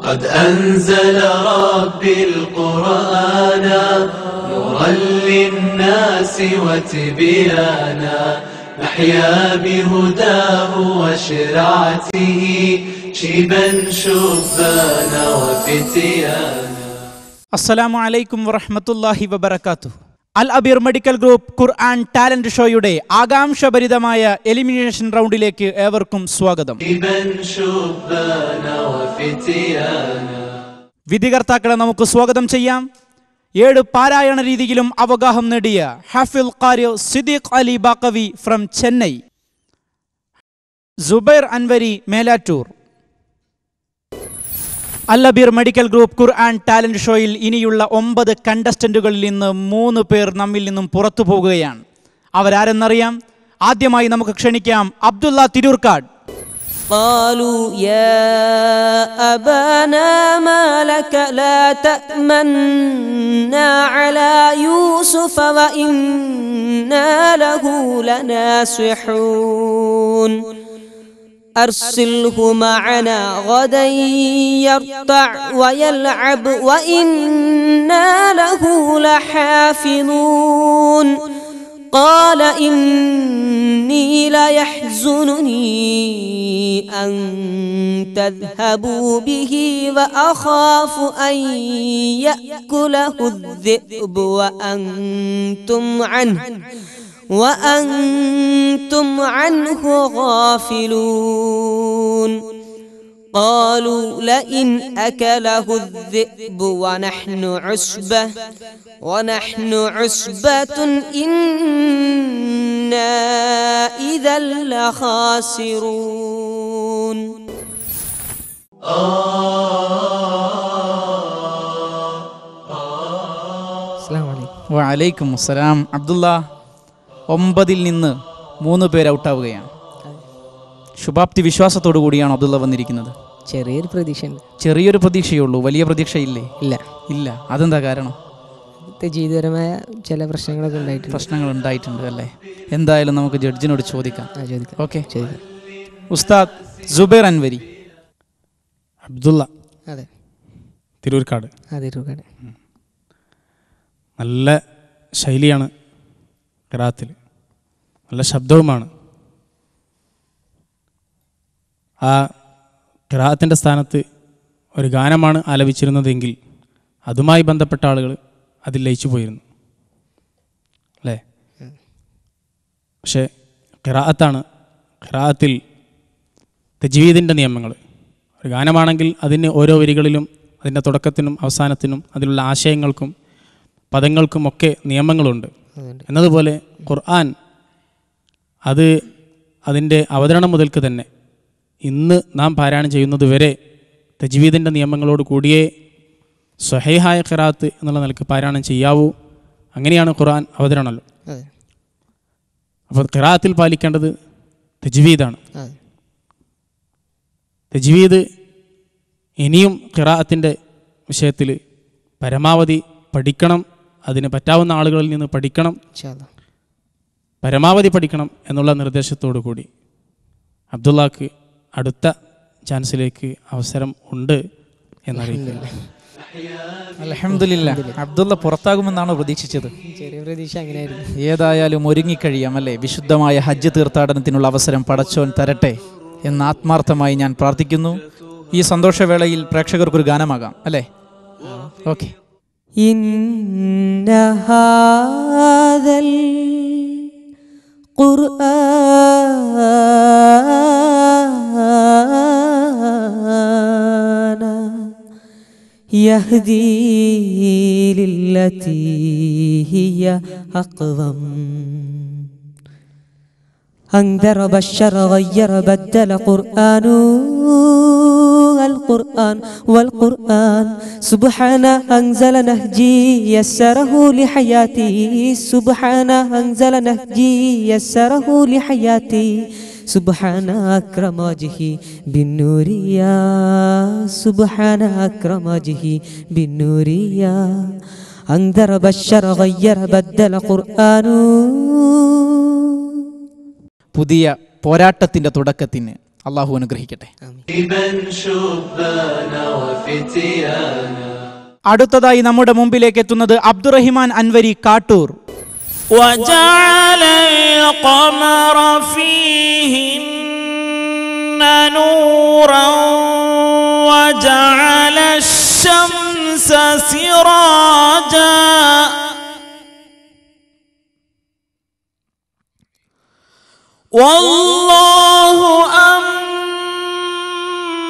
قد أنزل ربي القرآن نورا للناس وتبيانا نحيا بهداه وشرعته شيبا شبانا وفتيانا. അസ്സലാമു അലൈക്കും വറഹ്മത്തുള്ളാഹി വബറകാതുഹു. അൽ Abeer medical group Quran talent ഷോയുടെ ആകാംക്ഷഭരിതമായ എലിമിനേഷൻ റൗണ്ടിലേക്ക് ഏവർക്കും സ്വാഗതം. വിധികർത്താക്കളെ നമുക്ക് സ്വാഗതം ചെയ്യാം. 7 പാരായണ രീതിയിലും അവഗാഹം നേടിയ ഹാഫിൽ ഖാരി Siddique Ali Baqavi from Chennai, Zubair Anwari Melattur. Al Abeer medical group Quran talent ഷോയിൽ ഇനിയുള്ള 9 കണ്ടസ്റ്റന്റുകളിൽ നിന്ന് 3 പേർ നമ്മിൽ നിന്നും പുറത്തു പോകുകയാണ്. അവരാരെന്നറിയാം. ആദ്യമായി നമുക്ക് ക്ഷണിക്കാം അബ്ദുള്ള തിരൂർക്കാട്. قالوا يا أبانا ما لك لا تأمنا على يوسف وإنا له لناصحون أرسله معنا غدا يرتع ويلعب وإنا له لحافظون قال إني ليحزنني أن تذهبوا به وأخاف أن يأكله الذئب وأنتم عنه غافلون قالوا لئن أكله الذئب ونحن عصبة إنا إذا لخاسرون. വഅലൈക്കും അസ്സലാം. അബ്ദുള്ള, 9 നിന്ന് 3 പേര് ഔട്ടാവുകയാണ്. ശുഭാപ്തി വിശ്വാസത്തോടു കൂടിയാണ് അബ്ദുള്ള വന്നിരിക്കുന്നത്. ചെറിയൊരു പ്രതീക്ഷയുള്ളൂ, വലിയ പ്രതീക്ഷയില്ലേ? ഇല്ല. അതെന്താ കാരണം? ജീവിതപരമായ ചില പ്രശ്നങ്ങൾ ഉണ്ടായിട്ടുണ്ട് അല്ലേ? എന്തായാലും നമുക്ക് ജഡ്ജിനോട് ചോദിക്കാം. ഓക്കെ, ഉസ്താദ് സുബൈർ അൻവരി. അബ്ദുള്ള, അതെ, തിരൂർക്കാട്. നല്ല ശൈലിയാണ് ഖിറാഅത്തിൽ, നല്ല ശബ്ദവുമാണ്. ആ ഖിറാഅത്തിൻ്റെ സ്ഥാനത്ത് ഒരു ഗാനമാണ് ആലപിച്ചിരുന്നതെങ്കിൽ അതുമായി ബന്ധപ്പെട്ട ആളുകൾ അതിൽ ലയിച്ചു പോയിരുന്നു അല്ലേ? പക്ഷേ ഖിറാഅത്താണ്. ഖിറാഅത്തിൽ തജ്വീദിൻ്റെ നിയമങ്ങൾ. ഒരു ഗാനമാണെങ്കിൽ അതിന് ഓരോ വരികളിലും അതിൻ്റെ തുടക്കത്തിനും അവസാനത്തിനും അതിലുള്ള ആശയങ്ങൾക്കും പദങ്ങൾക്കുമൊക്കെ നിയമങ്ങളുണ്ട്. എന്നതുപോലെ ഖുർആൻ അത് അതിൻ്റെ അവതരണം മുതൽക്ക് തന്നെ ഇന്ന് നാം പാരായണം ചെയ്യുന്നത് വരെ തജ്വീദിൻ്റെ നിയമങ്ങളോട് കൂടിയേ സ്വഹീഹായ ഖിറാഅത്ത് എന്നുള്ള നിലക്ക് പാരായണം ചെയ്യാവൂ. അങ്ങനെയാണ് ഖുർആൻ അവതരണമല്ലോ. അപ്പോൾ ഖിറാഅത്തിൽ പാലിക്കേണ്ടത് തജ്വീദാണ്. തജ്വീദ് ഇനിയും ഖിറാഅത്തിൻ്റെ വിഷയത്തിൽ പരമാവധി പഠിക്കണം. അതിന് പറ്റാവുന്ന ആളുകളിൽ നിന്ന് പഠിക്കണം, പരമാവധി പഠിക്കണം എന്നുള്ള നിർദ്ദേശത്തോടു കൂടി അബ്ദുള്ളക്ക് അടുത്ത ചാൻസിലേക്ക് അവസരം ഉണ്ട് എന്നറിയിക്കുന്നു. അൽഹംദുലില്ലാ. അബ്ദുള്ള പുറത്താകുമെന്നാണോ പ്രതീക്ഷിച്ചത്? ചെറിയ പ്രതീക്ഷ അങ്ങനെയായിരുന്നു. ഏതായാലും ഒരുങ്ങിക്കഴിയാം അല്ലേ? വിശുദ്ധമായ ഹജ്ജ് തീർത്ഥാടനത്തിനുള്ള അവസരം പടച്ചോൻ തരട്ടെ എന്ന് ആത്മാർത്ഥമായി ഞാൻ പ്രാർത്ഥിക്കുന്നു. ഈ സന്തോഷവേളയിൽ പ്രേക്ഷകർക്കൊരു ഗാനമാകാം അല്ലേ? ഓക്കെ. إن هذا القرآن يهدي للتي هي أقوم أنذر بشر غير بدل القرآن والقرآن سبحانه أنزل نهجي يسره لحياتي سبحانه أنزل نهجي يسره لحياتي سبحان أكرم وجهي بالنورية سبحان أكرم وجهي بالنورية أنذر بشر غير بدل قرآن. പുതിയ പോരാട്ടത്തിൻ്റെ തുടക്കത്തിന് അള്ളാഹു അനുഗ്രഹിക്കട്ടെ. അടുത്തതായി നമ്മുടെ മുമ്പിലേക്ക് എത്തുന്നത് അബ്ദുറഹിമാൻ അൻവരി കാട്ടൂർ. والله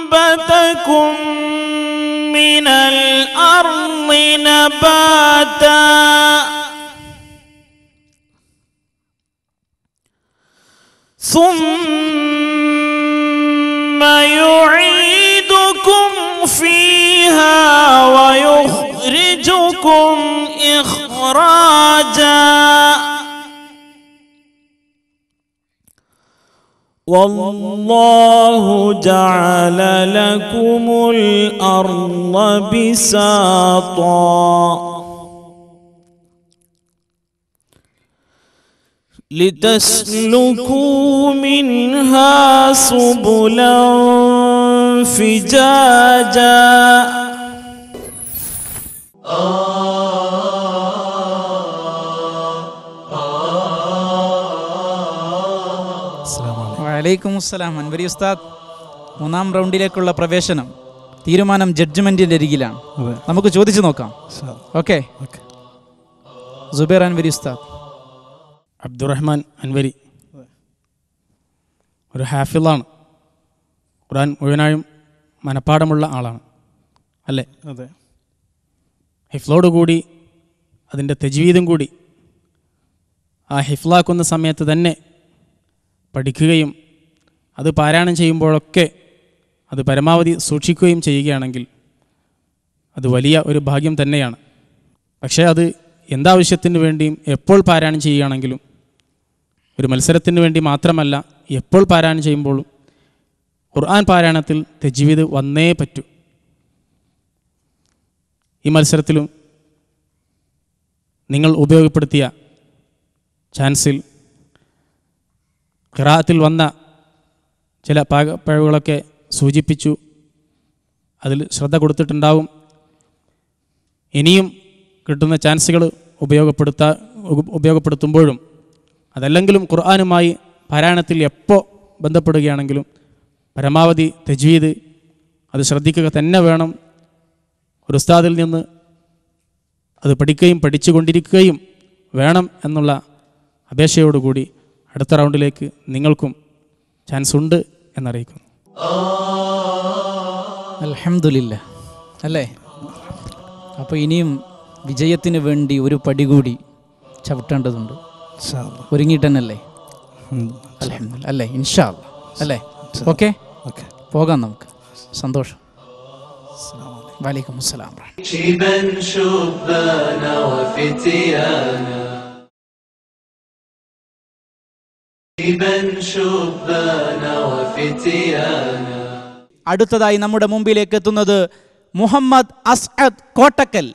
أنبتكم من الأرض نباتا ثم يعيدكم فيها ويخرجكم إخراجا والله جعل لكم الأرض بساطا لتسلكوا منها سبلا فجاجا വലൈക്കും അസ്സലാം. അൻവരി ഉസ്താദ്, 3-ാം റൗണ്ടിലേക്കുള്ള പ്രവേശനം, തീരുമാനം ജഡ്ജ്മെന്റിന്റെ അരികിലാണ്. നമുക്ക് ചോദിച്ചു നോക്കാം. ഓക്കെ, സുബൈർ അൻവരി ഉസ്താദ്. അബ്ദുറഹ്മാൻ അൻവരി ഒരു ഹാഫിളാണ്. ഖുർആൻ മുഴുവനായും മനപ്പാടമുള്ള ആളാണ് അല്ലേ? അതെ. ഹിഫ്ലോടുകൂടി അതിൻ്റെ തജ്വീദും കൂടി ആ ഹിഫ്ലാക്കുന്ന സമയത്ത് തന്നെ പഠിക്കുകയും അത് പാരായണം ചെയ്യുമ്പോഴൊക്കെ അത് പരമാവധി സൂക്ഷിക്കുകയും ചെയ്യുകയാണെങ്കിൽ അത് വലിയ ഒരു ഭാഗ്യം തന്നെയാണ്. പക്ഷേ അത് എന്താവശ്യത്തിന് വേണ്ടിയും എപ്പോൾ പാരായണം ചെയ്യുകയാണെങ്കിലും, ഒരു മത്സരത്തിന് വേണ്ടി മാത്രമല്ല, എപ്പോൾ പാരായണം ചെയ്യുമ്പോഴും ഖുർആൻ പാരായണത്തിൽ തജ്വീദ് വന്നേ പറ്റൂ. ഈ മത്സരത്തിലും നിങ്ങൾ ഉപയോഗപ്പെടുത്തിയ ചാൻസിൽ ഖിറാഅത്തിൽ വന്ന ചില പിഴവുകളൊക്കെ സൂചിപ്പിച്ചു. അതിൽ ശ്രദ്ധ കൊടുത്തിട്ടുണ്ടാവും. ഇനിയും കിട്ടുന്ന ചാൻസുകൾ ഉപയോഗപ്പെടുത്തുമ്പോഴും അതല്ലെങ്കിലും ഖുർആനുമായി പാരായണത്തിൽ എപ്പോൾ ബന്ധപ്പെടുകയാണെങ്കിലും പരമാവധി തജ്വീദ് അത് ശ്രദ്ധിക്കുക തന്നെ വേണം. ഒരു ഉസ്താദിൽ നിന്ന് അത് പഠിക്കുകയും പഠിച്ചുകൊണ്ടിരിക്കുകയും വേണം എന്നുള്ള അപേക്ഷയോടുകൂടി അടുത്ത റൗണ്ടിലേക്ക് നിങ്ങൾക്കും ചാൻസ് ഉണ്ട് എന്നറിയിക്കുന്നു. അൽഹംദുലില്ലാ അല്ലേ? അപ്പോൾ ഇനിയും വിജയത്തിന് വേണ്ടി ഒരു പടി കൂടി ചവിട്ടേണ്ടതുണ്ട്. ഒരുങ്ങിയിട്ടന്നല്ലേ? അൽഹംദുലില്ലാ അല്ലേ? ഇൻഷാ അല്ലാഹ് അല്ലേ? ഓക്കെ, പോകാം നമുക്ക്. സന്തോഷം. വലൈക്കും അസ്സലാം. അടുത്തതായി നമ്മുടെ മുമ്പിലേക്ക് എത്തുന്നത് മുഹമ്മദ് അസ്അദ് കോട്ടക്കൽ.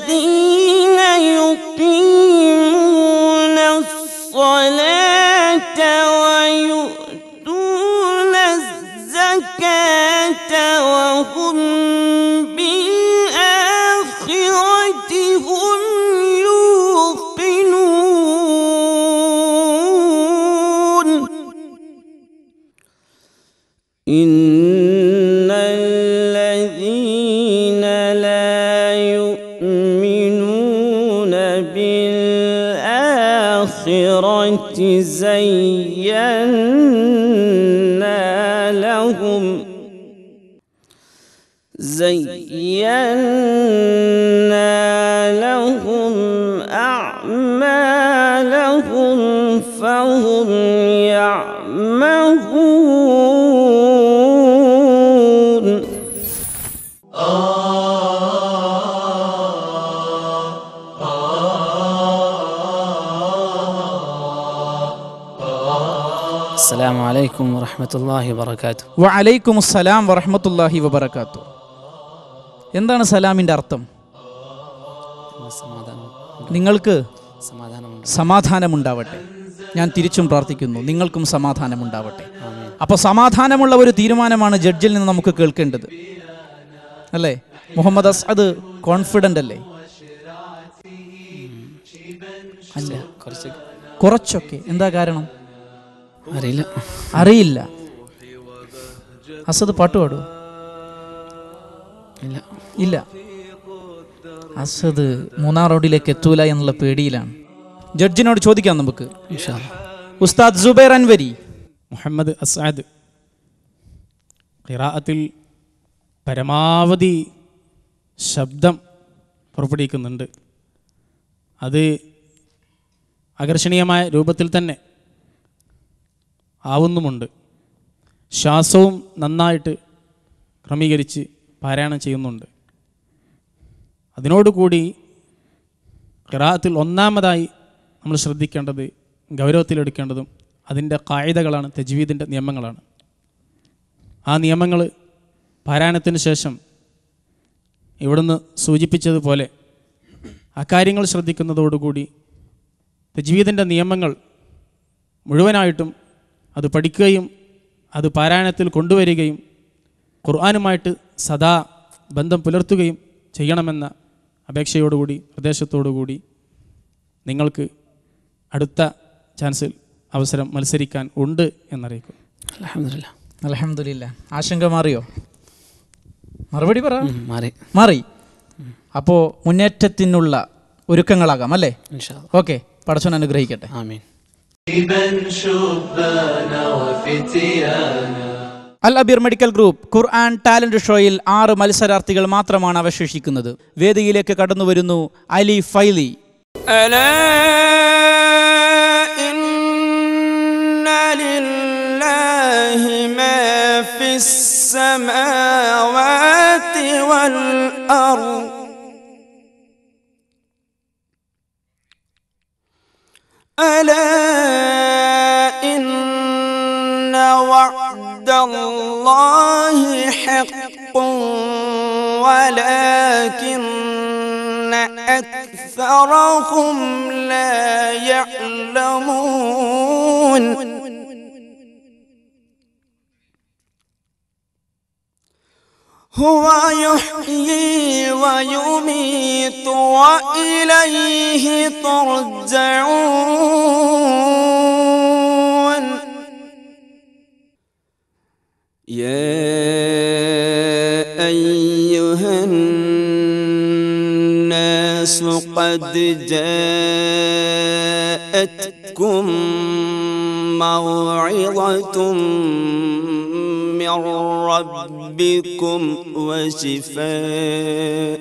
الذين يقيمون الصلاة ويؤتون الزكاة وهم بالآخرة هم يوقنون إن الذين لا يؤمنون بالآخرة زينا لهم أعمالهم فهم يعمهون അസ്സലാമു അലൈക്കും വറഹ്മത്തുള്ളാഹി വബറകാതുഹു. വഅലൈക്കും അസ്സലാം വറഹ്മത്തുള്ളാഹി വബറകാതുഹു. എന്താണ് സലാമിൻ്റെ അർത്ഥം? നിങ്ങൾക്ക് സമാധാനമുണ്ടാവട്ടെ. ഞാൻ തിരിച്ചും പ്രാർത്ഥിക്കുന്നു, നിങ്ങൾക്കും സമാധാനമുണ്ടാവട്ടെ. അപ്പോൾ സമാധാനമുള്ള ഒരു തീരുമാനമാണ് ജഡ്ജിൽ നിന്ന് നമുക്ക് കേൾക്കേണ്ടത്, അല്ലേ? മുഹമ്മദ് അസ്അദ് കോൺഫിഡൻ്റ് അല്ലേ? അല്ല, കുറച്ചൊക്കെ. എന്താ കാരണം? അറിയില്ല. അസദ് പാട്ട് പാടുമോ? ഇല്ല. അസദ് 3-ാം റൗണ്ടിലേക്ക് എത്തൂല എന്നുള്ള പേടിയിലാണ്. ജഡ്ജിനോട് ചോദിക്കാം നമുക്ക്. ഉസ്താദ് സുബൈർ അൻവരി. മുഹമ്മദ് അസ്അദ് ഖിറാഅത്തിൽ പരമാവധി ശബ്ദം പുറപ്പെടുവിക്കുന്നുണ്ട്. അത് ആകർഷണീയമായ രൂപത്തിൽ തന്നെ ആവുന്നുമുണ്ട്. ശ്വാസവും നന്നായിട്ട് ക്രമീകരിച്ച് പാരായണം ചെയ്യുന്നുണ്ട്. അതിനോടുകൂടി ഖിറാഅത്തിൽ ഒന്നാമതായി നമ്മൾ ശ്രദ്ധിക്കേണ്ടത്, ഗൗരവത്തിലെടുക്കേണ്ടതും അതിൻ്റെ ഖായിദകളാണ്, തജ്വീദിൻ്റെ നിയമങ്ങളാണ്. ആ നിയമങ്ങൾ പാരായണത്തിന് ശേഷം ഇവിടുന്ന് സൂചിപ്പിച്ചതുപോലെ അക്കാര്യങ്ങൾ ശ്രദ്ധിക്കുന്നതോടുകൂടി തജ്വീദിൻ്റെ നിയമങ്ങൾ മുഴുവനായിട്ടും അത് പഠിക്കുകയും അത് പാരായണത്തിൽ കൊണ്ടുവരികയും ഖുർആനുമായിട്ട് സദാ ബന്ധം പുലർത്തുകയും ചെയ്യണമെന്ന അപേക്ഷയോടുകൂടി, നിർദ്ദേശത്തോടുകൂടി നിങ്ങൾക്ക് അടുത്ത ചാൻസിൽ അവസരം മത്സരിക്കാൻ ഉണ്ട് എന്നറിയിക്കും. അൽഹംദുലില്ലാ. ആശങ്ക മാറിയോ? മറുപടി പറ. മാറി. അപ്പോൾ മുന്നേറ്റത്തിനുള്ള ഒരുക്കങ്ങളാകാം, അല്ലേ? ഓക്കെ, പടച്ചോൻ അനുഗ്രഹിക്കട്ടെ. ആമീൻ. അൽ Abeer medical group Quran talent ഷോയിൽ 6 മത്സരാർത്ഥികൾ മാത്രമാണ് അവശേഷിക്കുന്നത്. വേദിയിലേക്ക് കടന്നു വരുന്നു അലി ഫൈലി. وعد الله حق ولكن أكثرهم لا يعلمون هو يحيي ويميت وإليه ترجعون يا أيها الناس قد جاءتكم موعظة من ربكم وشفاء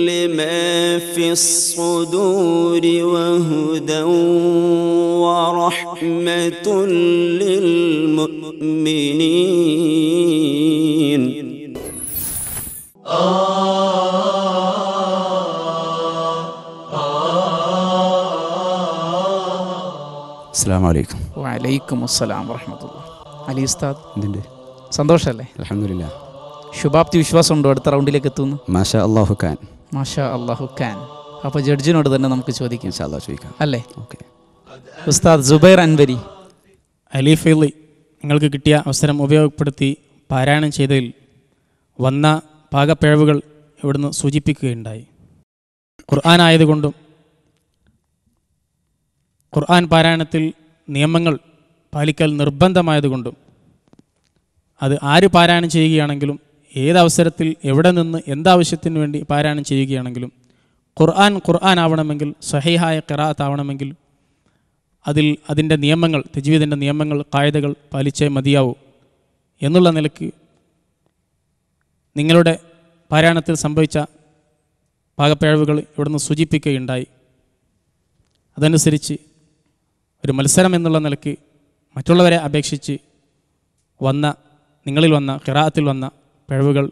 لما في الصدور وهدى ورحمة للمؤمنين. അസ്സലാമു അലൈക്കും. വഅലൈക്കും അസ്സലാം വറഹ്മത്തുള്ളാഹി. അലി ഉസ്താദ്, സന്തോഷമല്ലേ? അൽഹംദുലില്ലാ. ശുഭാപ്തി വിശ്വാസമുണ്ടോ അടുത്ത റൗണ്ടിലേക്ക് എത്തുന്നു? മാഷാ അല്ലാഹു ഖാൻ. മാഷാ അല്ലാഹു ഖാൻ. അപ്പോൾ ജഡ്ജിനോട് തന്നെ നമുക്ക് ചോദിക്കാം. ഇൻഷാ അല്ലാഹ് ചോദിക്കാം, അല്ലേ? ഓക്കെ. ഉസ്താദ് സുബൈർ അൻവരി. അലി ഫൈലി, നിങ്ങൾക്ക് കിട്ടിയ അവസരം ഉപയോഗപ്പെടുത്തി പാരായണം ചെയ്തതിൽ വന്ന പാകപ്പിഴവുകൾ ഇവിടുന്ന് സൂചിപ്പിക്കുകയുണ്ടായി. ഖുർആൻ ആയതുകൊണ്ടും ഖുർആൻ പാരായണത്തിൽ നിയമങ്ങൾ പാലിക്കൽ നിർബന്ധമായതുകൊണ്ടും അത് ആര് പാരായണം ചെയ്യുകയാണെങ്കിലും ഏതവസരത്തിൽ എവിടെ നിന്ന് എന്താവശ്യത്തിന് വേണ്ടി പാരായണം ചെയ്യുകയാണെങ്കിലും ഖുർആൻ ആവണമെങ്കിൽ സ്വഹീഹായ ഖിറാഅത്ത് ആവണമെങ്കിൽ അതിൻ്റെ നിയമങ്ങൾ, തജ്വീദിൻ്റെ നിയമങ്ങൾ, ഖായിദകൾ പാലിച്ചേ മതിയാവൂ എന്നുള്ള നിലയ്ക്ക് നിങ്ങളുടെ പാരായണത്തിൽ സംഭവിച്ച പാകപ്പിഴവുകൾ ഇവിടുന്ന് സൂചിപ്പിക്കുകയുണ്ടായി. അതനുസരിച്ച് ഒരു മത്സരം എന്നുള്ള നിലയ്ക്ക് മറ്റുള്ളവരെ അപേക്ഷിച്ച് നിങ്ങളിൽ വന്ന ഖിറാഅത്തിൽ വന്ന പിഴവുകൾ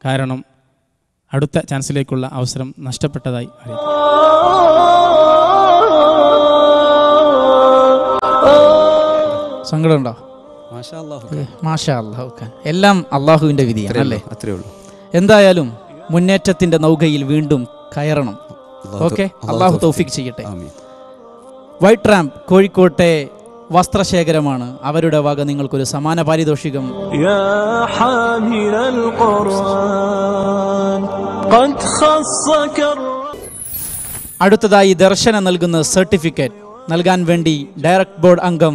കാരണം അടുത്ത ചാൻസിലേക്കുള്ള അവസരം നഷ്ടപ്പെട്ടതായി അറിയിക്കും. സങ്കടമുണ്ടോ? മാഷാ അല്ലാഹു ഖാൻ. എല്ലാം അള്ളാഹുവിൻ്റെ വിധിയാണ് അല്ലേ? അത്രേ ഉള്ളൂ. എന്തായാലും മുന്നേറ്റത്തിൻ്റെ നൗകയിൽ വീണ്ടും കയറണം. ഓക്കെ, അള്ളാഹു തൗഫീഖ് ചെയ്യട്ടെ. വൈറ്റ് റാമ്പ് കോഴിക്കോട്ടെ വസ്ത്രശേഖരമാണ്. അവരുടെ വക നിങ്ങൾക്കൊരു സമാന പാരിതോഷികം. അടുത്തതായി ദർശന നൽകുന്ന സർട്ടിഫിക്കറ്റ് നൽകാൻ വേണ്ടി ഡയറക്ട് ബോർഡ് അംഗം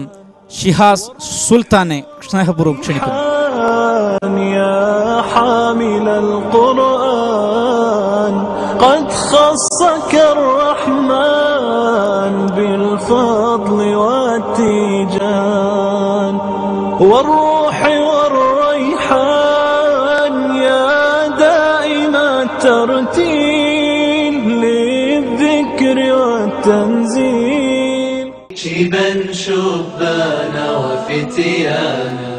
ഷിഹാസ് സുൽത്താനെ സ്നേഹപൂർവ്വം ക്ഷണിക്കുന്നു. قد خصك الرحمن بالفضل والتيجان والروح والريحان يا دائم الترتيل للذكر والتنزيل شيبا شبانا وفتيانا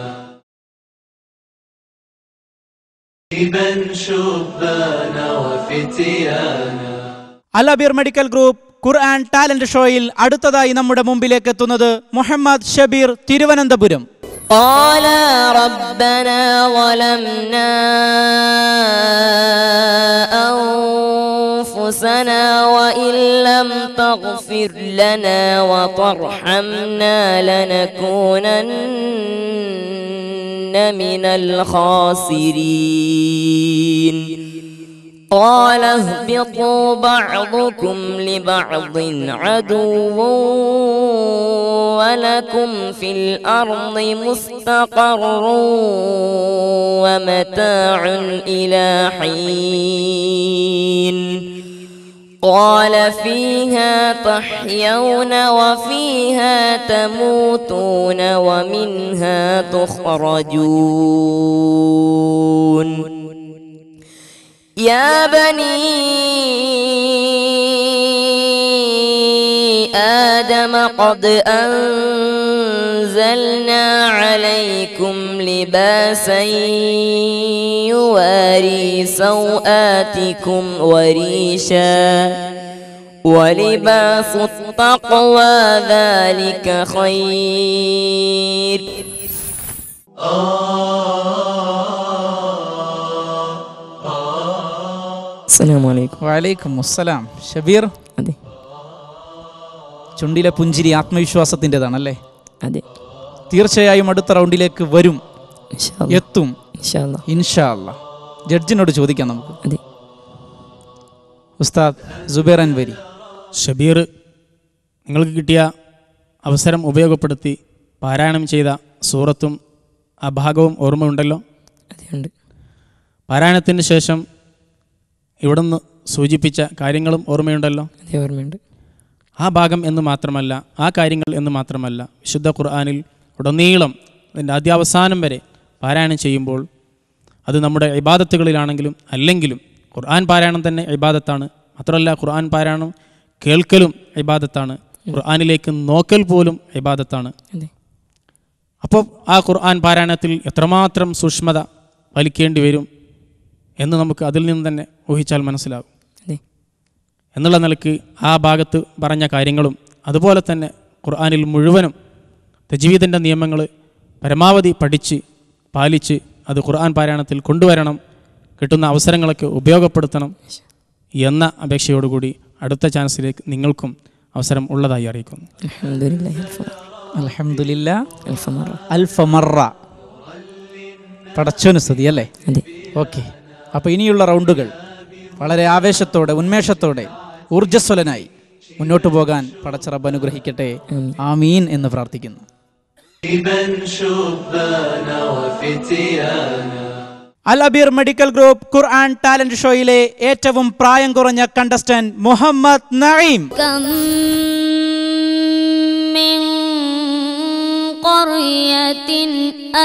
شيبا شبانا وفتيانا. അൽ Abeer medical group Quran talent ഷോയിൽ അടുത്തതായി നമ്മുടെ മുമ്പിലേക്ക് എത്തുന്നത് മുഹമ്മദ് ഷബീർ, തിരുവനന്തപുരം. قال ربنا ظلمنا أنفسنا وإن لم تغفر لنا وترحمنا لنكونن من الخاسرين. قال اهبطوا بعضكم لبعض عدو ولكم في الأرض مستقر ومتاع إلى حين. قال فيها تحيون وفيها تموتون ومنها تخرجون. يا بني آدم قد أنزلنا عليكم لباسا يواري سوآتكم وريشا ولباس التقوى ذلك خير. വഅലൈക്കും അസ്സലാം. ഷബീർ, അതെ, ചുണ്ടിലെ പുഞ്ചിരി ആത്മവിശ്വാസത്തിൻ്റെതാണല്ലേ? അതെ, തീർച്ചയായും അടുത്ത റൗണ്ടിലേക്ക് വരും, എത്തും ഇൻഷാ അല്ലാഹ്. ജഡ്ജിനോട് ചോദിക്കാം നമുക്ക്. അതെ, ഉസ്താദ് സുബൈർ അൻവരി. ഷബീർ, നിങ്ങൾക്ക് കിട്ടിയ അവസരം ഉപയോഗപ്പെടുത്തി പാരായണം ചെയ്ത സൂറത്തും ആ ഭാഗവും ഓർമ്മയുണ്ടല്ലോ? അതെയുണ്ട്. പാരായണത്തിന് ശേഷം ഇവിടുന്ന് സൂചിപ്പിച്ച കാര്യങ്ങളും ഓർമ്മയുണ്ടല്ലോ? അതെ, ഓർമ്മയുണ്ട്. ആ ഭാഗം എന്ന് മാത്രമല്ല, ആ കാര്യങ്ങൾ എന്ന് മാത്രമല്ല, വിശുദ്ധ ഖുർആനിൽ ഉടനീളം അതിൻ്റെ ആദ്യാവസാനം വരെ പാരായണം ചെയ്യുമ്പോൾ അത് നമ്മുടെ ഇബാദത്തുകളിലാണെങ്കിലും അല്ലെങ്കിലും ഖുർആൻ പാരായണം തന്നെ ഇബാദത്താണ്. മാത്രമല്ല, ഖുർആൻ പാരായണം കേൾക്കലും ഇബാദത്താണ്, ഖുർആനിലേക്ക് നോക്കൽ പോലും ഇബാദത്താണ്. അപ്പോൾ ആ ഖുർആൻ പാരായണത്തിൽ എത്രമാത്രം സൂക്ഷ്മത പാലിക്കേണ്ടി വരും എന്ന് നമുക്ക് അതിൽ നിന്ന് തന്നെ ഊഹിച്ചാൽ മനസ്സിലാകും. എന്നുള്ള നിലക്ക് ആ ഭാഗത്ത് പറഞ്ഞ കാര്യങ്ങളും അതുപോലെ തന്നെ ഖുർആനിൽ മുഴുവനും തജ്വീദിൻ്റെ നിയമങ്ങൾ പരമാവധി പഠിച്ച് പാലിച്ച് അത് ഖുർആൻ പാരായണത്തിൽ കൊണ്ടുവരണം, കിട്ടുന്ന അവസരങ്ങളൊക്കെ ഉപയോഗപ്പെടുത്തണം എന്ന അപേക്ഷയോടുകൂടി അടുത്ത ചാൻസിലേക്ക് നിങ്ങൾക്കും അവസരം ഉള്ളതായി അറിയിക്കുന്നു. അൽഹംദുലില്ലാ അൽഫമറ. പടച്ചോന് സ്തുതി അല്ലേ? ഓക്കെ, അപ്പോൾ ഇനിയുള്ള റൗണ്ടുകൾ വളരെ ആവേശത്തോടെ ഉന്മേഷത്തോടെ ഊർജ്ജസ്വലനായി മുന്നോട്ട് പോകാൻ പടച്ച റബ്ബ് അനുഗ്രഹിക്കട്ടെ. ആമീൻ എന്ന് പ്രാർത്ഥിക്കുന്നു. അൽ Abeer medical group Quran talent ഷോയിലെ ഏറ്റവും പ്രായം കുറഞ്ഞ കണ്ടസ്റ്റന്റ് മുഹമ്മദ് നഈം. قرية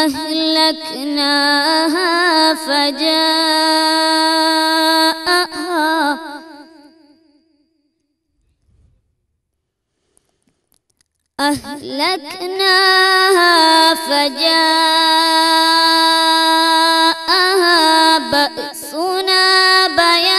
أهلكناها فجاءها بأسنا بياتا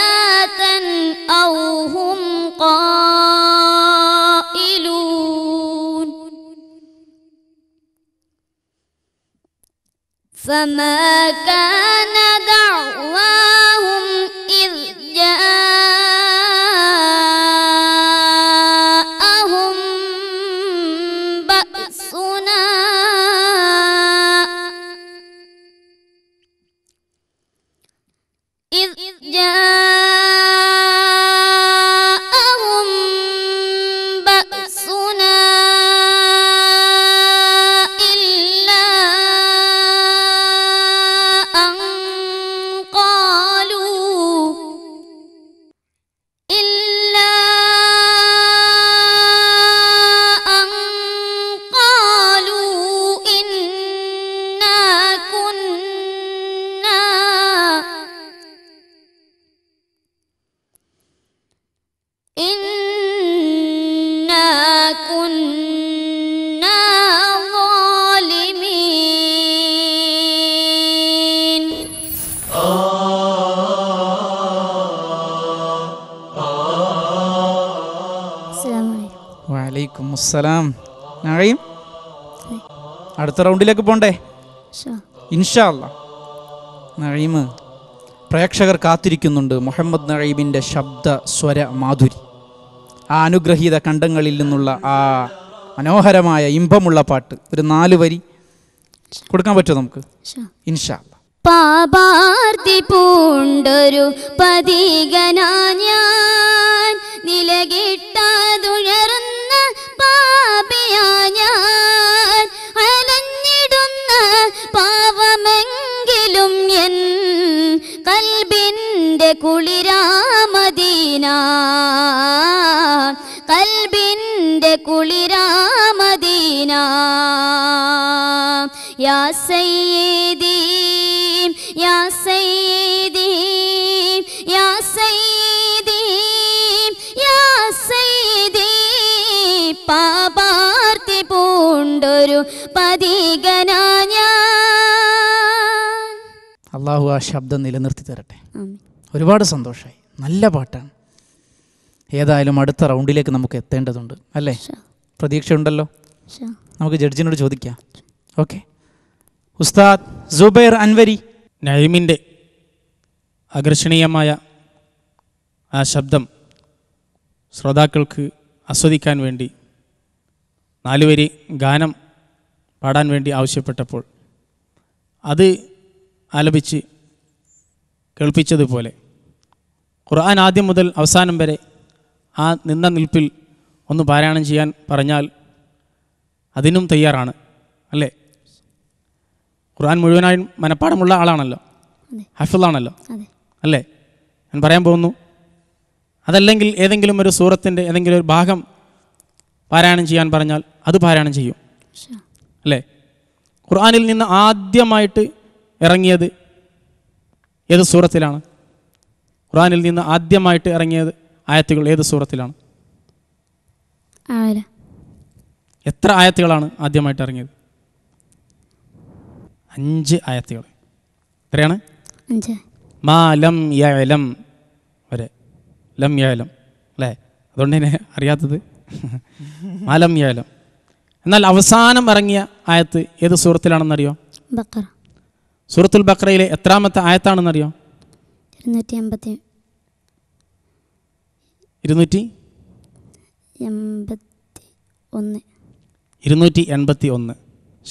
فما كان دعواهم إذ جاءهم بأسنا വലൈക്കും അസ്സലാം. നഈം, അടുത്ത റൗണ്ടിലേക്ക് പോണ്ടേ? ഇൻഷാ അല്ലാഹ്. നഈം, പ്രേക്ഷകർ കാത്തിരിക്കുന്നുണ്ട് മുഹമ്മദ് നഈമിൻ്റെ ശബ്ദ സ്വര മാധുരി, ആ അനുഗ്രഹീത കണ്ഠങ്ങളിൽ നിന്നുള്ള ആ മനോഹരമായ ഇമ്പമുള്ള പാട്ട് ഒരു 4 വരി കൊടുക്കാൻ പറ്റുമോ നമുക്ക്? ഇൻഷാ അല്ലാഹ്. പാപാർത്തി പൂണ്ടൊരു പതികനാ ഞാൻ, നിലകിട്ടതുയർന്ന പാപിയാ ഞാൻ, അലഞ്ഞിടുന്ന പാവമെങ്കിലും എൻ കൽബിൻ്റെ കുളിരാമദീന, കൽബിൻ്റെ കുളിരാമദീന. യാ സയ്യിദി യാ സയ്യിദി യാ സയ്യിദി യാ സയ്യിദി, പാപാർത്തി പൂണ്ടൊരു പതികനാ ഞാൻ. അള്ളാഹു ആ ശബ്ദം നിലനിർത്തി തരട്ടെ. ഒരുപാട് സന്തോഷമായി, നല്ല പാട്ടാണ്. ഏതായാലും അടുത്ത റൗണ്ടിലേക്ക് നമുക്ക് എത്തേണ്ടതുണ്ട് അല്ലേ? പ്രതീക്ഷയുണ്ടല്ലോ. നമുക്ക് ജഡ്ജിനോട് ചോദിക്കാം. ഓക്കെ, ഉസ്താദ് സുബൈർ അൻവരി. നഈമിൻ്റെ ആകർഷണീയമായ ആ ശബ്ദം ശ്രോതാക്കൾക്ക് ആസ്വദിക്കാൻ വേണ്ടി 4 വരി ഗാനം പാടാൻ വേണ്ടി ആവശ്യപ്പെട്ടപ്പോൾ അത് ആലപിച്ച് കേൾപ്പിച്ചതുപോലെ ഖുർആൻ ആദ്യം മുതൽ അവസാനം വരെ ആ നിന്ന നിൽപ്പിൽ ഒന്ന് പാരായണം ചെയ്യാൻ പറഞ്ഞാൽ അതിനും തയ്യാറാണ് അല്ലേ? ഖുർആൻ മുഴുവനായും മനപ്പാടമുള്ള ആളാണല്ലോ, ഹഫിളാണല്ലോ അല്ലേ? ഞാൻ പറയാൻ പോകുന്നു. അതല്ലെങ്കിൽ ഏതെങ്കിലും ഒരു സൂറത്തിൻ്റെ ഏതെങ്കിലും ഒരു ഭാഗം പാരായണം ചെയ്യാൻ പറഞ്ഞാൽ അത് പാരായണം ചെയ്യും അല്ലേ? ഖുർആനിൽ നിന്ന് ആദ്യമായിട്ട് ഇറങ്ങിയത് ഏത് സൂറത്തിലാണ്? ഖുർആനിൽ നിന്ന് ആദ്യമായിട്ട് ഇറങ്ങിയത് ആയത്തുകൾ ഏത് സൂറത്തിലാണ്? എത്ര ആയത്തുകളാണ് ആദ്യമായിട്ട് ഇറങ്ങിയത്? 5 ആയത്തുകൾ. എത്രയാണ്? മാ ലം യഅലം വരെ, ലം യഅലം അല്ലേ? അതുകൊണ്ട് തന്നെ അറിയാത്തത് മാ ലം യഅലം. എന്നാൽ അവസാനം ഇറങ്ങിയ ആയത്ത് ഏത് സൂറത്തിലാണെന്നറിയോ? ബഖറ. സൂറത്തുൽ ബഖറയിലെ എത്രാമത്തെ ആയത്താണെന്നറിയോ? 281.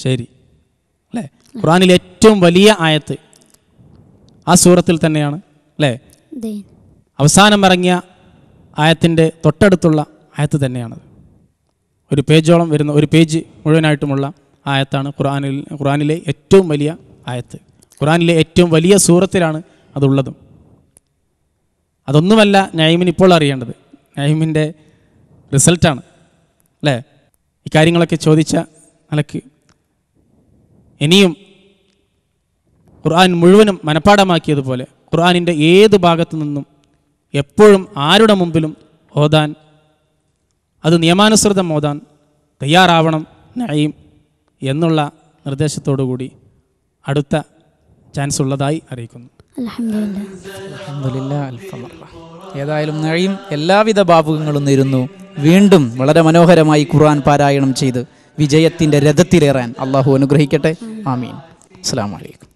ശരി അല്ലേ? ഖുർആനിലെ ഏറ്റവും വലിയ ആയത്ത് ആ സൂറത്തിൽ തന്നെയാണ് അല്ലേ? അവസാനം ഇറങ്ങിയ ആയത്തിൻ്റെ തൊട്ടടുത്തുള്ള ആയത്ത് തന്നെയാണ്. ഒരു പേജോളം വരുന്ന, ഒരു പേജ് മുഴുവനായിട്ടുമുള്ള ആയത്താണ് ഖുർആനിലെ ഏറ്റവും വലിയ ആയത്ത്. ഖുർആനിലെ ഏറ്റവും വലിയ സൂറത്തിലാണ് അതുള്ളതും. അതൊന്നുമല്ല നഈമിന് ഇപ്പോൾ അറിയേണ്ടത്, നഈമിൻ്റെ റിസൾട്ടാണ് അല്ലേ? ഈ കാര്യങ്ങളൊക്കെ ചോദിച്ച നിലക്ക് ഇനിയും ഖുർആൻ മുഴുവനും മനപ്പാടമാക്കിയതുപോലെ ഖുർആനിൻ്റെ ഏത് ഭാഗത്തു നിന്നും എപ്പോഴും ആരുടെ മുമ്പിലും ഓതാൻ, അത് നിയമാനുസൃതം ഓതാൻ തയ്യാറാവണം നഈം എന്നുള്ള നിർദ്ദേശത്തോടു കൂടി അടുത്ത ചാൻസ് ഉള്ളതായി അറിയിക്കുന്നു. ഏതായാലും നഈം എല്ലാവിധ ഭാവുകങ്ങളും നേരുന്നു. വീണ്ടും വളരെ മനോഹരമായി ഖുർആൻ പാരായണം ചെയ്ത് വിജയത്തിൻ്റെ രഥത്തിലേറാൻ അള്ളാഹു അനുഗ്രഹിക്കട്ടെ. ആമീൻ. അസ്സലാമു അലൈക്കും.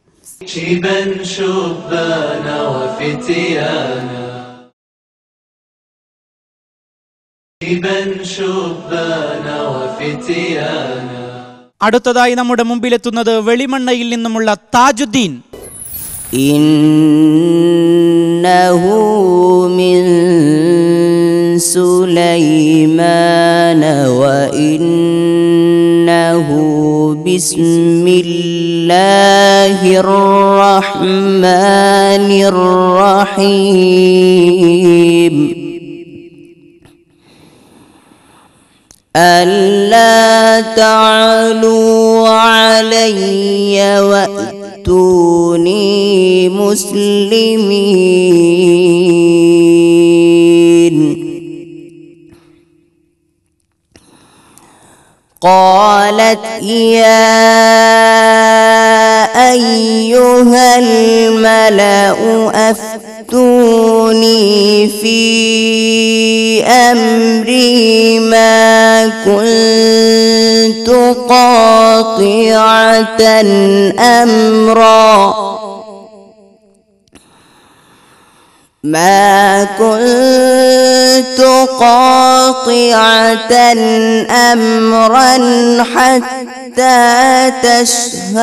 شيبا شبانا وفتيانا شيبا شبانا وفتيانا. അടുത്തതായി നമ്മുടെ മുമ്പിലെത്തുന്നത് വെളിമണ്ണയിൽ നിന്നുമുള്ള താജുദ്ദീൻ. ഇന്നഹു മിൻ സുലൈമാന വ ഇന്നഹു ബിസ്മില്ലാഹിർ റഹ്മാനിർ റഹീം. ألا تعلوا علي وأتوني مسلمين. قالت يا أيها الملأ أفتوني في أمري ما كنت قاطعة أمرا حتى تشهدون.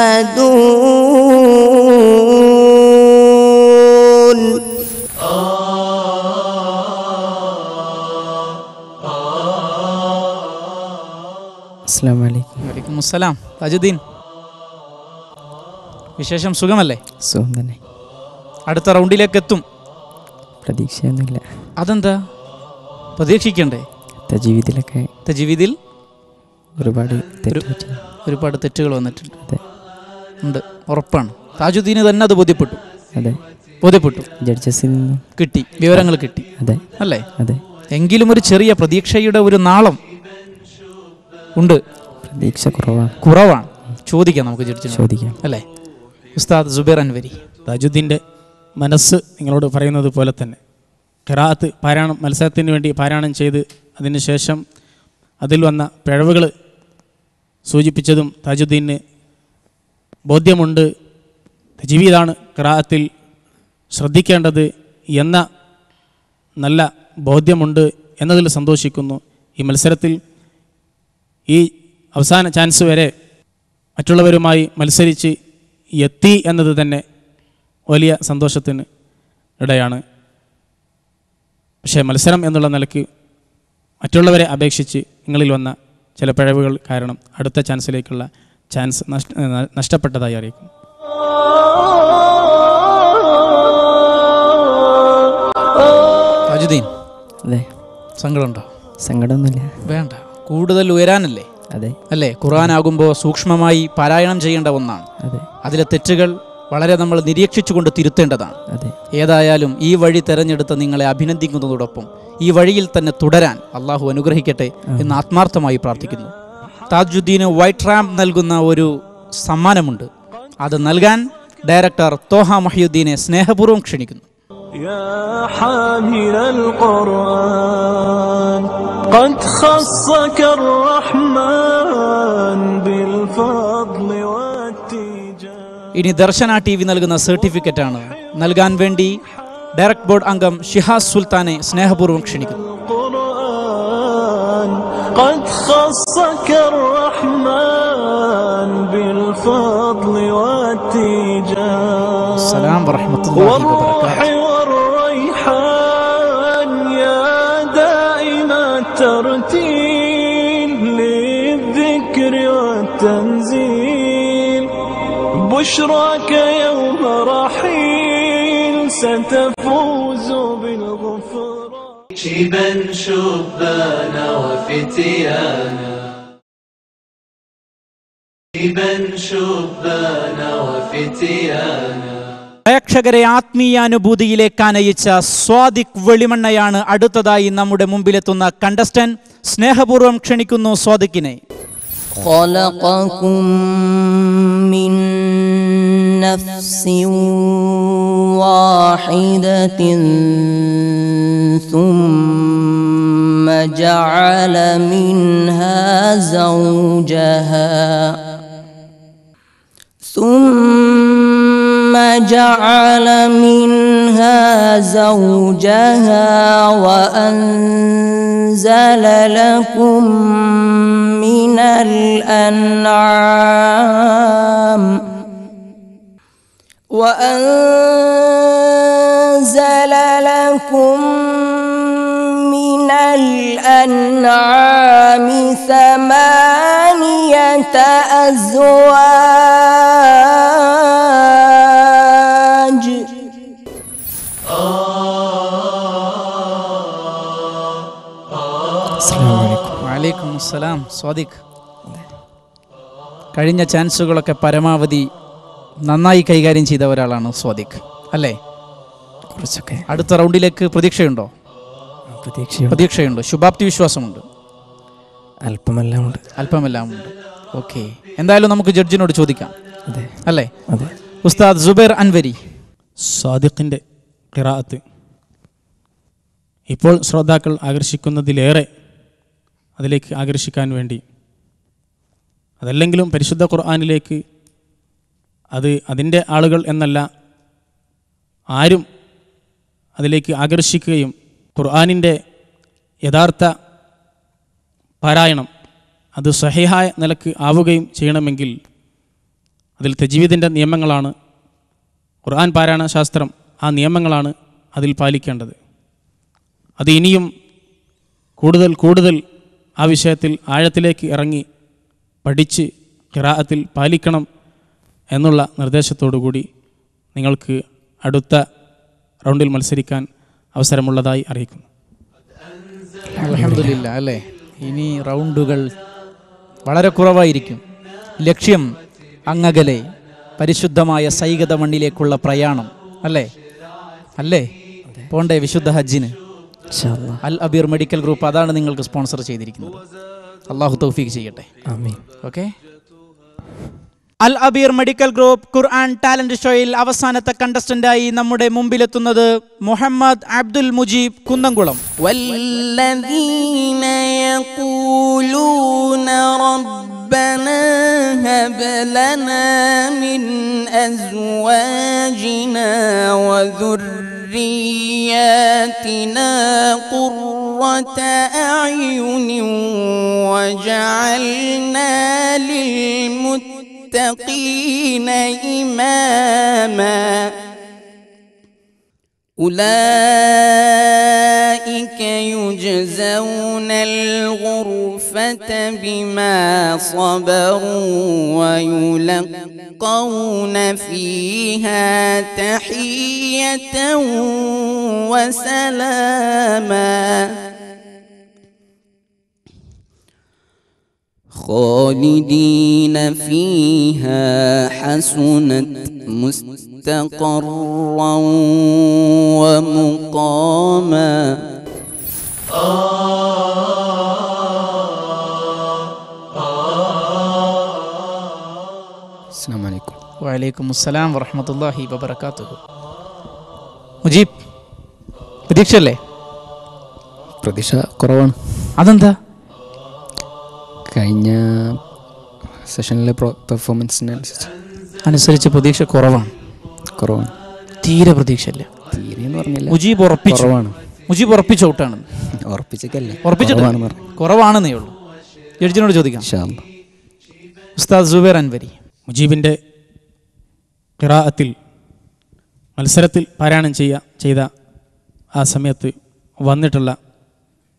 അസ്സലാമു അലൈക്കും. വലൈക്കും അസ്സലാം. താജുദ്ദീൻ, വിശേഷം സുഖമല്ലേ? സുഖം തന്നെ. അടുത്ത റൗണ്ടിലേക്ക് എത്തും. പ്രതീക്ഷയൊന്നുമില്ല. അതെന്താ? പ്രതീക്ഷിക്കണ്ടേ? തജ്വീദിൽ ഒരുപാട് തെറ്റുകൾ വന്നിട്ടുണ്ട്. ഉണ്ട്, ഉറപ്പാണ്. താജുദ്ദീന് തന്നെ അത് ബോധ്യപ്പെട്ടു. ജഡ്ജസിൽ നിന്നും കിട്ടി, വിവരങ്ങൾ കിട്ടി. അല്ലേ? എങ്കിലും ഒരു ചെറിയ പ്രതീക്ഷയുടെ ഒരു നാളം ഉണ്ട്. പ്രതീക്ഷ കുറവാണ്. ചോദിക്കാം, നമുക്ക് ചോദിക്കാം അല്ലേ? ഉസ്താദ് സുബൈർ അൻവരി. താജുദ്ദീൻ്റെ മനസ്സ് നിങ്ങളോട് പറയുന്നത് പോലെ തന്നെ ഖിറാഅത്ത് പാരായണം മത്സരത്തിന് വേണ്ടി പാരായണം ചെയ്ത് അതിനുശേഷം അതിൽ വന്ന പിഴവുകൾ സൂചിപ്പിച്ചതും താജുദ്ദീന് ബോധ്യമുണ്ട്. തജ്വീദാണ് ഖിറാഅത്തിൽ ശ്രദ്ധിക്കേണ്ടത് എന്ന നല്ല ബോധ്യമുണ്ട് എന്നതിൽ സന്തോഷിക്കുന്നു. ഈ മത്സരത്തിൽ ഈ അവസാന ചാൻസ് വരെ മറ്റുള്ളവരുമായി മത്സരിച്ച് എത്തി എന്നത് തന്നെ വലിയ സന്തോഷത്തിന് ഇടയാണ്. പക്ഷേ മത്സരം എന്നുള്ള നിലയ്ക്ക് മറ്റുള്ളവരെ അപേക്ഷിച്ച് നിങ്ങളിൽ വന്ന ചില പിഴവുകൾ കാരണം അടുത്ത ചാൻസിലേക്കുള്ള ചാൻസ് നഷ്ടപ്പെട്ടതായി അറിയിക്കും. താജുദ്ദീൻ, സങ്കടമുണ്ടോ? സങ്കടമൊന്നുമില്ല. വേണ്ട, കൂടുതൽ ഉയരാനല്ലേ? അല്ലേ? ഖുർആനാകുമ്പോൾ സൂക്ഷ്മമായി പാരായണം ചെയ്യേണ്ട ഒന്നാണ്. അതിലെ തെറ്റുകൾ വളരെ നമ്മൾ നിരീക്ഷിച്ചുകൊണ്ട് തിരുത്തേണ്ടതാണ്. ഏതായാലും ഈ വഴി തെരഞ്ഞെടുത്ത നിങ്ങളെ അഭിനന്ദിക്കുന്നതോടൊപ്പം ഈ വഴിയിൽ തന്നെ തുടരാൻ അള്ളാഹു അനുഗ്രഹിക്കട്ടെ എന്ന് ആത്മാർത്ഥമായി പ്രാർത്ഥിക്കുന്നു. താജുദ്ദീന് വൈറ്റ് റാമ്പ് നൽകുന്ന ഒരു സമ്മാനമുണ്ട്. അത് നൽകാൻ ഡയറക്ടർ തോഹ മഹിയുദ്ദീനെ സ്നേഹപൂർവ്വം ക്ഷണിക്കുന്നു. قد خصك الرحمن بالفضل والتيجان. ഇനി ദർശന TV നൽകുന്ന സർട്ടിഫിക്കറ്റ് ആണ്. നൽകാൻ വേണ്ടി ഡയറക്ട് ബോർഡ് അംഗം ഷിഹാസ് സുൽത്താനെ സ്നേഹപൂർവ്വം ക്ഷണിക്കുന്നു. قد خصك الرحمن بالفضل والتيجان. السلام ورحمة الله وبركاته. ترتيل للذكر والتنزيل بشراك يوم رحيل ستفوز بالغفران. شيبا شبانا وفتيانا شيبا شبانا وفتيانا. പ്രേക്ഷകരെ ആത്മീയാനുഭൂതിയിലേക്ക് അനയിച്ച സ്വാദിഖ് വെളിമണ്ണയാണ് അടുത്തതായി നമ്മുടെ മുമ്പിലെത്തുന്ന കണ്ടസ്റ്റന്റ്. സ്നേഹപൂർവ്വം ക്ഷണിക്കുന്നു സ്വാദിഖിനെ. خلقكم من نفس واحدة ثم جعل منها زوجها ثم جعل منها زوجها وأنزل لكم من الأنعام ثمانية أزواج വലൈക്കും അസ്സലാം. സ്വാദിഖ്, കഴിഞ്ഞ ചാൻസുകളൊക്കെ പരമാവധി നന്നായി കൈകാര്യം ചെയ്ത ഒരാളാണ് സ്വാദിഖ്, അല്ലേ? കുറച്ചൊക്കെ. അടുത്ത റൗണ്ടിലേക്ക് പ്രതീക്ഷയുണ്ടോ? പ്രതീക്ഷയുണ്ട്. ശുഭാപ്തി വിശ്വാസമുണ്ട്? അല്പമെല്ലാം ഉണ്ട്. ഓക്കെ, എന്തായാലും നമുക്ക് ജഡ്ജിനോട് ചോദിക്കാം, അതെ അല്ലേ? അതെ. ഉസ്താദ് സുബൈർ അൻവരി, സ്വാദിഖിൻ്റെ ഖിറാഅത്ത് ഇപ്പോൾ ശ്രോതാക്കൾ ആകർഷിക്കുന്നതിലേറെ അതിലേക്ക് ആകർഷിക്കാൻ വേണ്ടി, അതല്ലെങ്കിലും പരിശുദ്ധ ഖുർആനിലേക്ക് അതിൻ്റെ ആളുകൾ എന്നല്ല ആരും അതിലേക്ക് ആകർഷിക്കുകയും ഖുർആനിൻ്റെ യഥാർത്ഥ പാരായണം അത് സ്വഹീഹായ നിലക്ക് ആവുകയും ചെയ്യണമെങ്കിൽ അതിൽ തജ്വീദിൻ്റെ നിയമങ്ങളാണ്, ഖുർആൻ പാരായണ ശാസ്ത്രം, ആ നിയമങ്ങളാണ് അതിൽ പാലിക്കേണ്ടത്. അത് ഇനിയും കൂടുതൽ ആ വിഷയത്തിൽ ആഴത്തിലേക്ക് ഇറങ്ങി പഠിച്ച് ഖിറാഅത്തിൽ പാലിക്കണം എന്നുള്ള നിർദ്ദേശത്തോടു കൂടി നിങ്ങൾക്ക് അടുത്ത റൗണ്ടിൽ മത്സരിക്കാൻ അവസരമുള്ളതായി അറിയിക്കുന്നു. അൽഹംദുലില്ലാ, അല്ലേ? ഇനി റൗണ്ടുകൾ വളരെ കുറവായിരിക്കും. ലക്ഷ്യം അങ്ങകലെ പരിശുദ്ധമായ സൈകത മണ്ണിലേക്കുള്ള പ്രയാണം, അല്ലേ? പോണ്ടേ വിശുദ്ധ ഹജ്ജിന്? അൽ അബീർ മെഡിക്കൽ ഗ്രൂപ്പ് അതാണ് നിങ്ങൾക്ക് സ്പോൺസർ ചെയ്തിരിക്കുന്നത്. അള്ളാഹു തൗഫീഖ് ചെയ്യട്ടെ. ആമീൻ. ഓക്കെ. അൽ Abeer medical group Quran talent ഷോയിൽ അവസാനത്തെ കണ്ടസ്റ്റന്റായി നമ്മുടെ മുമ്പിലെത്തുന്നത് മുഹമ്മദ് അബ്ദുൽ മുജീബ് കുന്നംകുളം. വല്ലദീന യഖൂലൂന റബ്ബനാ ഹബ് ലനാ മിൻ അസ്വാജിനാ വദുർരിയാതിനാ ഖുർറത അഅ്യുനിൻ വജഅൽനാ للمتقين إماما أولئك يجزون الغرفة بما صبروا ويلقون فيها تحية وسلاما خالدين فيها حسنت مستقرا ومقاما അസ്സലാമു അലൈക്കും. വഅലൈക്കും അസ്സലാം വറഹ്മത്തുള്ളാഹി വബറകാതുഹു. മുജീബ്, പ്രതീക്ഷയല്ലേ? പ്രതീക്ഷ കുറവാണ്. അതെന്താ? കഴിഞ്ഞ സെഷനിലെ പെർഫോമൻസിനനുസരിച്ച് പ്രതീക്ഷ കുറവാണ്. തീരെ പ്രതീക്ഷയില്ല. തീരെയെന്ന് പറഞ്ഞില്ല, മുജീബ് ഉറപ്പിച്ചു. മുജീബ് ഉറപ്പിച്ചോട്ടാണ്. ഉറപ്പിച്ചിട്ടല്ല, കുറവാണെന്നേ ഉള്ളൂ. ജഡ്ജിനോട് ചോദിക്കാം. ഉസ്താദ് സുബൈർ അൻവരി, മുജീബിൻ്റെ ഖിറാഅത്തിൽ മത്സരത്തിൽ പാരായണം ചെയ്ത ആ സമയത്ത് വന്നിട്ടുള്ള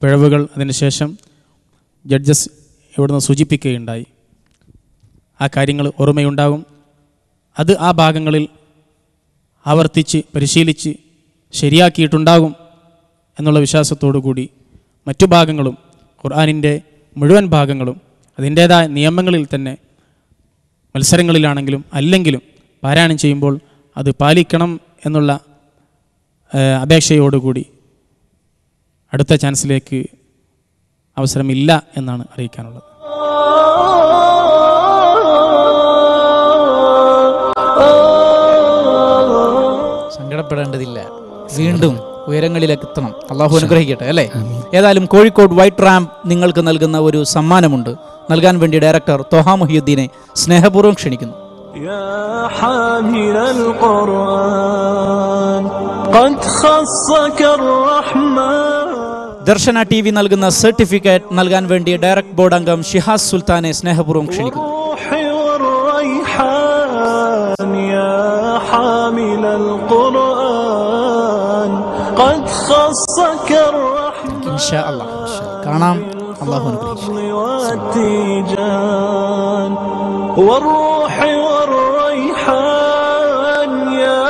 പിഴവുകൾ അതിന് ശേഷം ജഡ്ജസ് ഇവിടുന്ന് സൂചിപ്പിക്കുകയുണ്ടായി. ആ കാര്യങ്ങൾ ഓർമ്മയുണ്ടാകും. അത് ആ ഭാഗങ്ങളിൽ ആവർത്തിച്ച് പരിശീലിച്ച് ശരിയാക്കിയിട്ടുണ്ടാകും എന്നുള്ള വിശ്വാസത്തോടു കൂടി മറ്റു ഭാഗങ്ങളും ഖുർആനിൻ്റെ മുഴുവൻ ഭാഗങ്ങളും അതിൻ്റേതായ നിയമങ്ങളിൽ തന്നെ മത്സരങ്ങളിലാണെങ്കിലും അല്ലെങ്കിലും പാരായണം ചെയ്യുമ്പോൾ അത് പാലിക്കണം എന്നുള്ള അപേക്ഷയോടുകൂടി അടുത്ത ചാൻസിലേക്ക് അവസരമില്ല എന്നാണ് അറിയിക്കാനുള്ളത്. സങ്കടപ്പെടേണ്ടതില്ല, വീണ്ടും ഉയരങ്ങളിലേക്ക് എത്തണം. അള്ളാഹു അനുഗ്രഹിക്കട്ടെ, അല്ലേ? ഏതായാലും കോഴിക്കോട് വൈറ്റ് റാമ്പ് നിങ്ങൾക്ക് നൽകുന്ന ഒരു സമ്മാനമുണ്ട്. നൽകാൻ വേണ്ടി ഡയറക്ടർ ത്വഹാ മുഹിയുദ്ദീനെ സ്നേഹപൂർവ്വം ക്ഷണിക്കുന്നു. يا حامل القرآن قد خصك الرحمن. ദർശന TV നൽകുന്ന സർട്ടിഫിക്കറ്റ് നൽകാൻ വേണ്ടി ഡയറക്ട് ബോർഡ് അംഗം ഷിഹാസ് സുൽത്താനെ സ്നേഹപൂർവ്വം ക്ഷണിക്കുന്നു. ഇൻഷാ അല്ലാഹ് കാണാം. അല്ലാഹു അനുഗ്രഹിക്കട്ടെ. والروح والريحان يا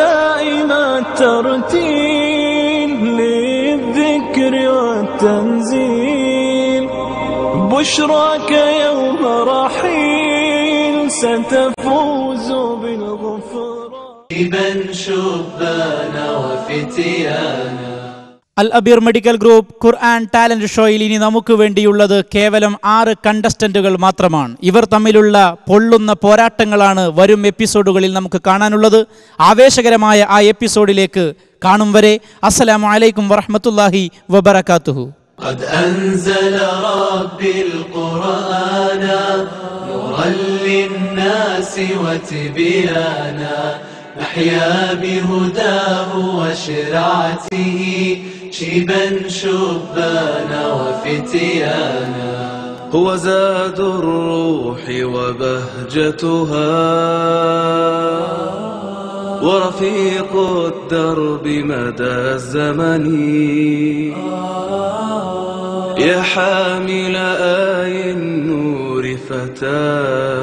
دائم الترتيل للذكر والتنزيل بشراك يوم رحيل ستفوز بالغفران شبانا وفتيانا. അൽ Abeer medical group Quran talent ഷോയിൽ ഇനി നമുക്ക് വേണ്ടിയുള്ളത് കേവലം 6 കണ്ടസ്റ്റന്റുകൾ മാത്രമാണ്. ഇവർ തമ്മിലുള്ള പൊള്ളുന്ന പോരാട്ടങ്ങളാണ് വരും എപ്പിസോഡുകളിൽ നമുക്ക് കാണാനുള്ളത്. ആവേശകരമായ ആ എപ്പിസോഡിലേക്ക് കാണും വരെ അസ്സലാമു അലൈക്കും വറഹ്മത്തുള്ളാഹി വബറകാതുഹു. قد أنزل ربي القرآن نورا للناس وتبيانا نحيا بهداه وشرعته شيبا شبانا وفتيانا. هو زاد الروح وبهجتها ورفيق الدرب مدى الزمن يا حامل آي النور فتاه.